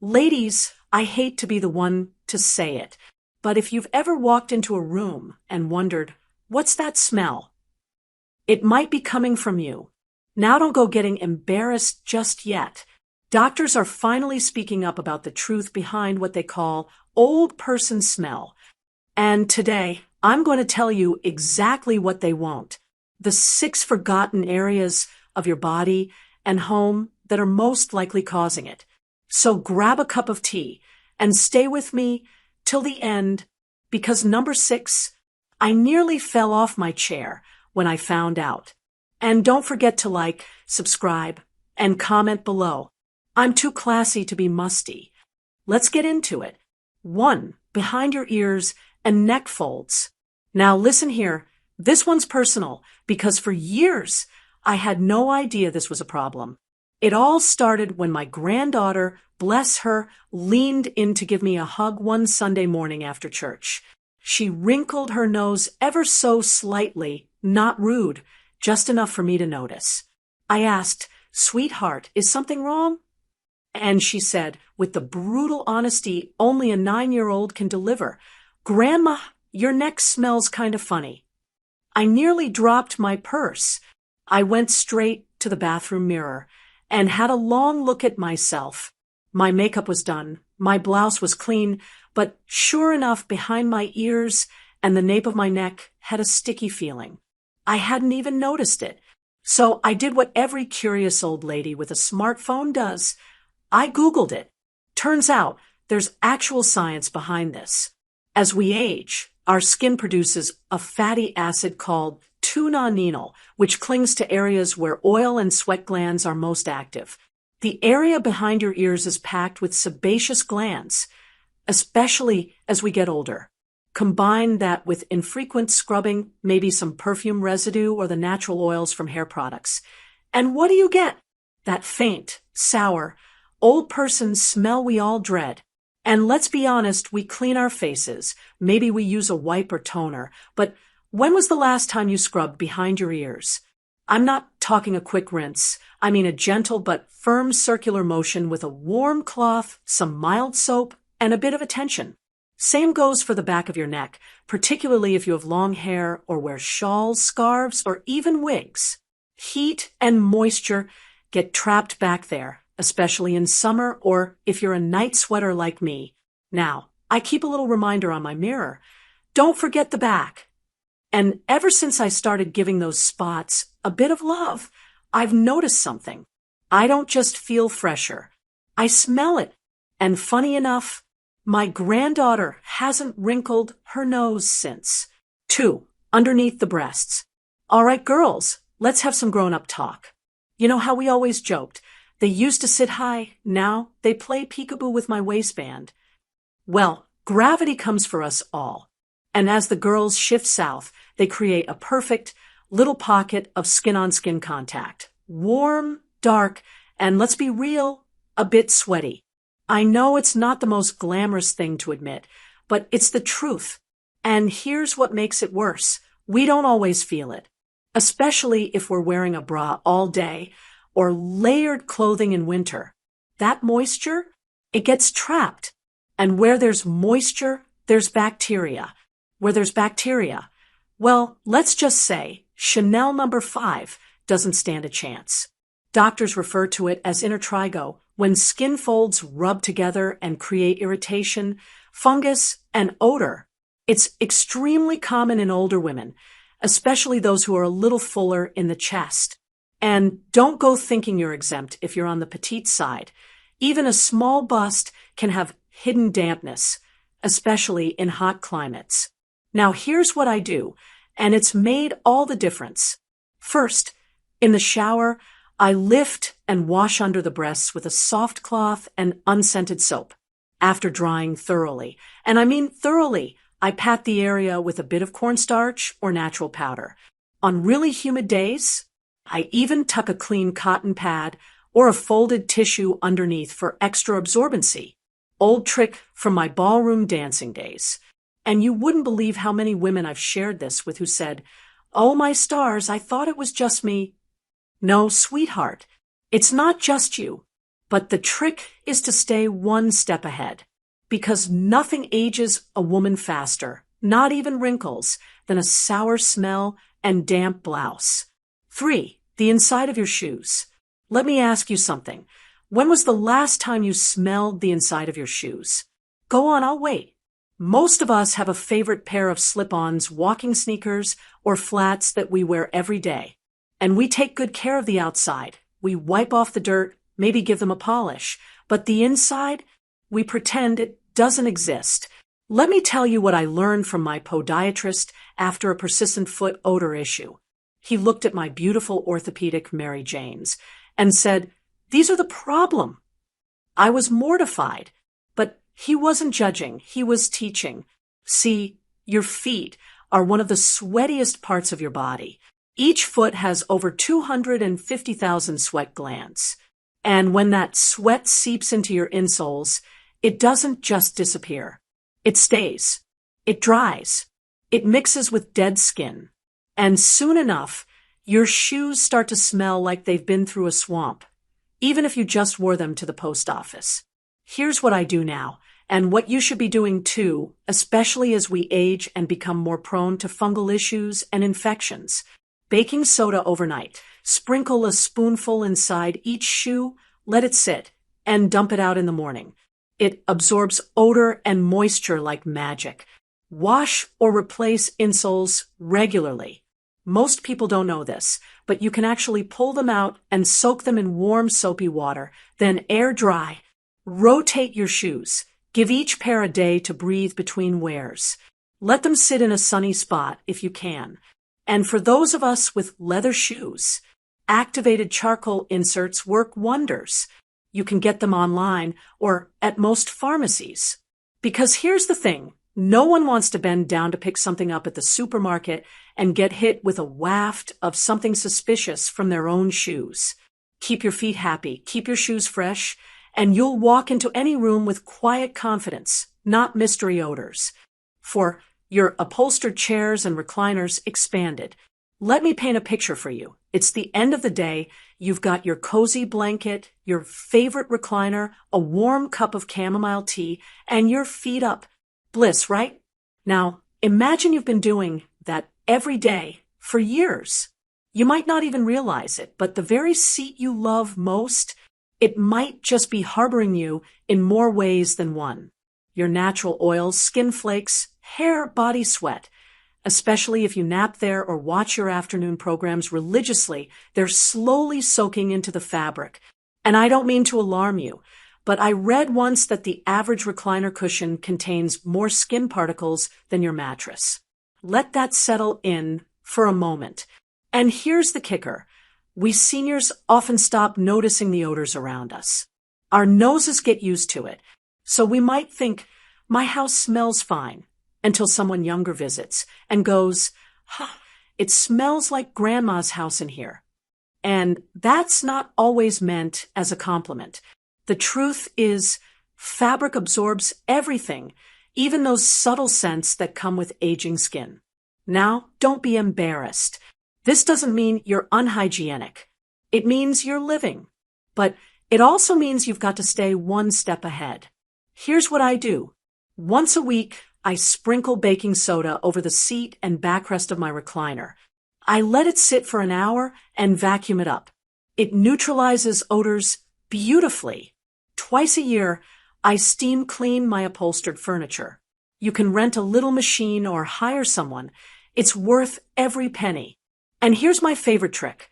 Ladies, I hate to be the one to say it, but if you've ever walked into a room and wondered, what's that smell? It might be coming from you. Now don't go getting embarrassed just yet. Doctors are finally speaking up about the truth behind what they call old person smell. And today, I'm going to tell you exactly what they won't. The 6 forgotten areas of your body and home that are most likely causing it. So grab a cup of tea and stay with me till the end, because number 6, I nearly fell off my chair when I found out. And don't forget to like, subscribe, and comment below. I'm too classy to be musty. Let's get into it. 1. Behind your ears and neck folds. Now listen here. This one's personal because for years I had no idea this was a problem. It all started when my granddaughter, bless her, leaned in to give me a hug one Sunday morning after church. She wrinkled her nose ever so slightly, not rude, just enough for me to notice. I asked, "Sweetheart, is something wrong?" And she said, with the brutal honesty only a 9-year-old can deliver, "Grandma, your neck smells kind of funny." I nearly dropped my purse. I went straight to the bathroom mirror and had a long look at myself. My makeup was done, my blouse was clean, but sure enough, behind my ears and the nape of my neck had a sticky feeling. I hadn't even noticed it. So I did what every curious old lady with a smartphone does. I Googled it. Turns out there's actual science behind this. As we age, our skin produces a fatty acid called 2-nonenal, which clings to areas where oil and sweat glands are most active. The area behind your ears is packed with sebaceous glands, especially as we get older. Combine that with infrequent scrubbing, maybe some perfume residue or the natural oils from hair products. And what do you get? That faint, sour, old person smell we all dread. And let's be honest, we clean our faces. Maybe we use a wipe or toner, but when was the last time you scrubbed behind your ears? I'm not talking a quick rinse. I mean a gentle but firm circular motion with a warm cloth, some mild soap, and a bit of attention. Same goes for the back of your neck, particularly if you have long hair or wear shawls, scarves, or even wigs. Heat and moisture get trapped back there, especially in summer or if you're a night sweater like me. Now, I keep a little reminder on my mirror. Don't forget the back. And ever since I started giving those spots a bit of love, I've noticed something. I don't just feel fresher. I smell it. And funny enough, my granddaughter hasn't wrinkled her nose since. 2. Underneath the breasts. All right, girls, let's have some grown-up talk. You know how we always joked, they used to sit high, now they play peekaboo with my waistband. Well, gravity comes for us all. And as the girls shift south, they create a perfect little pocket of skin-on-skin contact. Warm, dark, and let's be real, a bit sweaty. I know it's not the most glamorous thing to admit, but it's the truth. And here's what makes it worse. We don't always feel it, especially if we're wearing a bra all day or layered clothing in winter. That moisture, it gets trapped. And where there's moisture, there's bacteria. Where there's bacteria, well, let's just say Chanel number 5 doesn't stand a chance. Doctors refer to it as intertrigo, when skin folds rub together and create irritation, fungus, and odor. It's extremely common in older women, especially those who are a little fuller in the chest. And don't go thinking you're exempt if you're on the petite side. Even a small bust can have hidden dampness, especially in hot climates. Now here's what I do, and it's made all the difference. First, in the shower, I lift and wash under the breasts with a soft cloth and unscented soap. After drying thoroughly, and I mean thoroughly, I pat the area with a bit of cornstarch or natural powder. On really humid days, I even tuck a clean cotton pad or a folded tissue underneath for extra absorbency. Old trick from my ballroom dancing days. And you wouldn't believe how many women I've shared this with who said, "Oh, my stars, I thought it was just me." No, sweetheart, it's not just you. But the trick is to stay one step ahead, because nothing ages a woman faster, not even wrinkles, than a sour smell and damp blouse. 3. The inside of your shoes. Let me ask you something. When was the last time you smelled the inside of your shoes? Go on, I'll wait. Most of us have a favorite pair of slip-ons, walking sneakers, or flats that we wear every day. And we take good care of the outside. We wipe off the dirt, maybe give them a polish. But the inside, we pretend it doesn't exist. Let me tell you what I learned from my podiatrist after a persistent foot odor issue. He looked at my beautiful orthopedic Mary Janes and said, "These are the problem." I was mortified, but he wasn't judging, he was teaching. See, your feet are one of the sweatiest parts of your body. Each foot has over 250,000 sweat glands. And when that sweat seeps into your insoles, it doesn't just disappear. It stays. It dries. It mixes with dead skin. And soon enough, your shoes start to smell like they've been through a swamp, even if you just wore them to the post office. Here's what I do now, and what you should be doing too, especially as we age and become more prone to fungal issues and infections. Baking soda overnight. Sprinkle a spoonful inside each shoe, let it sit, and dump it out in the morning. It absorbs odor and moisture like magic. Wash or replace insoles regularly. Most people don't know this, but you can actually pull them out and soak them in warm soapy water, then air dry. Rotate your shoes. Give each pair a day to breathe between wears. Let them sit in a sunny spot if you can. And for those of us with leather shoes, activated charcoal inserts work wonders. You can get them online or at most pharmacies. Because here's the thing, no one wants to bend down to pick something up at the supermarket and get hit with a waft of something suspicious from their own shoes. Keep your feet happy, keep your shoes fresh, and you'll walk into any room with quiet confidence, not mystery odors. For your upholstered chairs and recliners expanded. Let me paint a picture for you. It's the end of the day. You've got your cozy blanket, your favorite recliner, a warm cup of chamomile tea, and your feet up. Bliss, right? Now, imagine you've been doing that every day for years. You might not even realize it, but the very seat you love most, it might just be harboring you in more ways than one. Your natural oils, skin flakes, hair, body sweat. Especially if you nap there or watch your afternoon programs religiously, they're slowly soaking into the fabric. And I don't mean to alarm you, but I read once that the average recliner cushion contains more skin particles than your mattress. Let that settle in for a moment. And here's the kicker. We seniors often stop noticing the odors around us. Our noses get used to it. So we might think, my house smells fine, until someone younger visits and goes, it smells like grandma's house in here. And that's not always meant as a compliment. The truth is, fabric absorbs everything, even those subtle scents that come with aging skin. Now, don't be embarrassed. This doesn't mean you're unhygienic. It means you're living. But it also means you've got to stay one step ahead. Here's what I do. Once a week, I sprinkle baking soda over the seat and backrest of my recliner. I let it sit for an hour and vacuum it up. It neutralizes odors beautifully. Twice a year, I steam clean my upholstered furniture. You can rent a little machine or hire someone. It's worth every penny. And here's my favorite trick.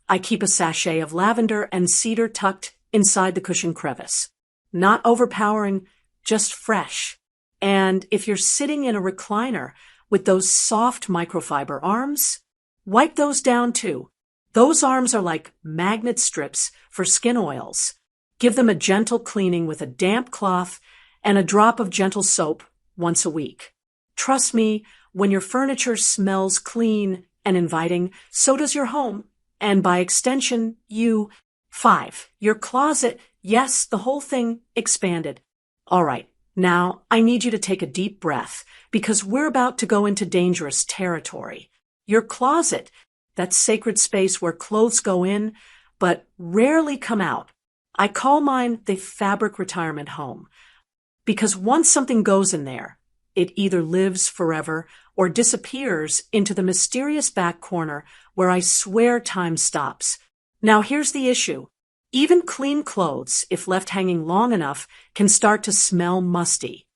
I keep a sachet of lavender and cedar tucked inside the cushion crevice. Not overpowering, just fresh. And if you're sitting in a recliner with those soft microfiber arms, wipe those down too. Those arms are like magnet strips for skin oils. Give them a gentle cleaning with a damp cloth and a drop of gentle soap once a week. Trust me, when your furniture smells clean and inviting, so does your home. And by extension, you. 5. Your closet. Yes, the whole thing expanded. All right. Now, I need you to take a deep breath because we're about to go into dangerous territory. Your closet, that sacred space where clothes go in, but rarely come out. I call mine the fabric retirement home because once something goes in there, it either lives forever or disappears into the mysterious back corner where I swear time stops. Now here's the issue. Even clean clothes, if left hanging long enough, can start to smell musty.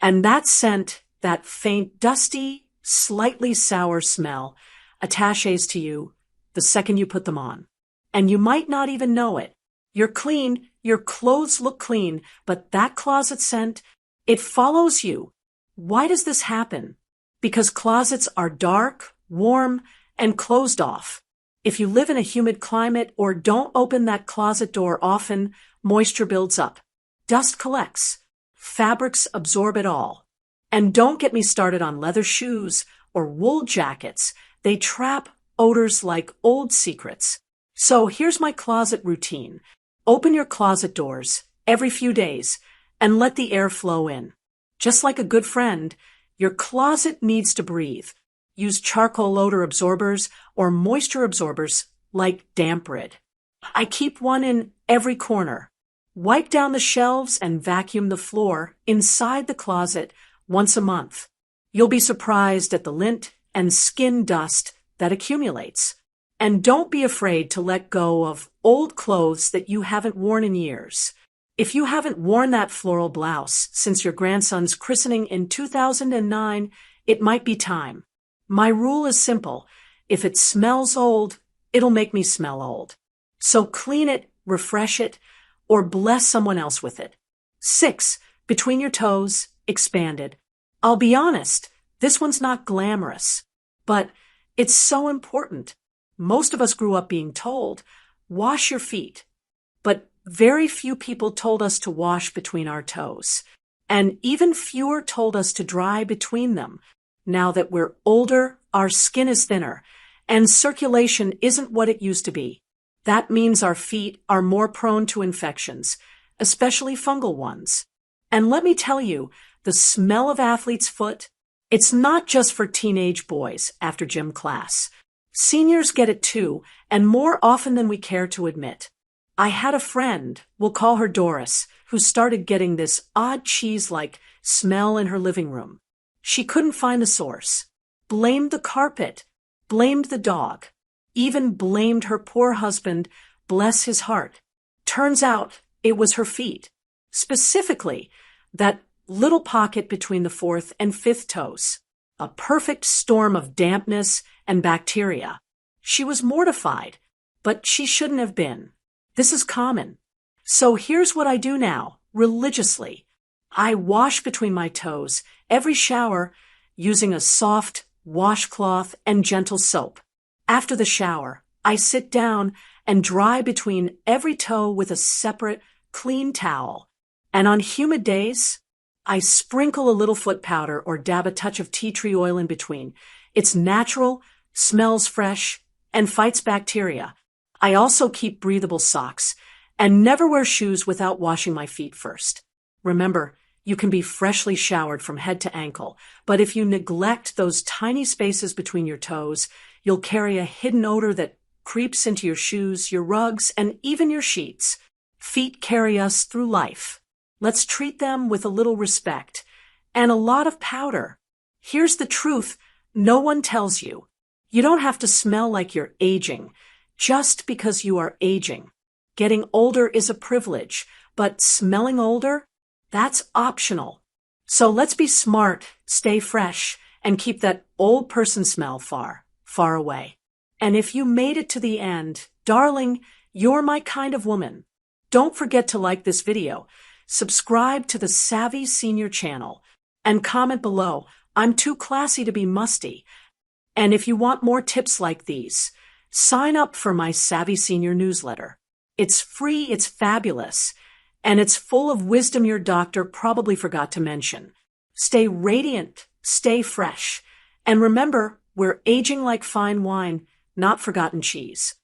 And that scent, that faint, dusty, slightly sour smell, attaches to you the second you put them on. And you might not even know it. You're clean, your clothes look clean, but that closet scent, it follows you. Why does this happen? Because closets are dark, warm, and closed off. If you live in a humid climate or don't open that closet door often, moisture builds up. Dust collects. Fabrics absorb it all. And don't get me started on leather shoes or wool jackets. They trap odors like old secrets. So here's my closet routine. Open your closet doors every few days and let the air flow in. Just like a good friend, your closet needs to breathe. Use charcoal odor absorbers or moisture absorbers like damp rid. I keep one in every corner. Wipe down the shelves and vacuum the floor inside the closet once a month. You'll be surprised at the lint and skin dust that accumulates. And don't be afraid to let go of old clothes that you haven't worn in years. If you haven't worn that floral blouse since your grandson's christening in 2009, it might be time. My rule is simple. If it smells old, it'll make me smell old. So clean it, refresh it, or bless someone else with it. 6. Between your toes, expanded. I'll be honest, this one's not glamorous, but it's so important. Most of us grew up being told, wash your feet. But very few people told us to wash between our toes. And even fewer told us to dry between them. Now that we're older, our skin is thinner, and circulation isn't what it used to be. That means our feet are more prone to infections, especially fungal ones. And let me tell you, the smell of athlete's foot, it's not just for teenage boys after gym class. Seniors get it too, and more often than we care to admit. I had a friend, we'll call her Doris, who started getting this odd cheese-like smell in her living room. She couldn't find the source, blamed the carpet, blamed the dog, even blamed her poor husband, bless his heart. Turns out it was her feet, specifically that little pocket between the fourth and fifth toes, a perfect storm of dampness and bacteria. She was mortified, but she shouldn't have been. This is common. So here's what I do now, religiously. I wash between my toes every shower using a soft washcloth and gentle soap. After the shower, I sit down and dry between every toe with a separate, clean towel. And on humid days, I sprinkle a little foot powder or dab a touch of tea tree oil in between. It's natural, smells fresh, and fights bacteria. I also keep breathable socks and never wear shoes without washing my feet first. Remember, you can be freshly showered from head to ankle, but if you neglect those tiny spaces between your toes, you'll carry a hidden odor that creeps into your shoes, your rugs, and even your sheets. Feet carry us through life. Let's treat them with a little respect and a lot of powder. Here's the truth no one tells you. You don't have to smell like you're aging just because you are aging. Getting older is a privilege, but smelling older? That's optional. So let's be smart, stay fresh, and keep that old person smell far, far away. And if you made it to the end, darling, you're my kind of woman. Don't forget to like this video, subscribe to the Savvy Senior channel, and comment below, I'm too classy to be musty. And if you want more tips like these, sign up for my Savvy Senior newsletter. It's free, it's fabulous, and it's full of wisdom your doctor probably forgot to mention. Stay radiant, stay fresh, and remember, we're aging like fine wine, not forgotten cheese.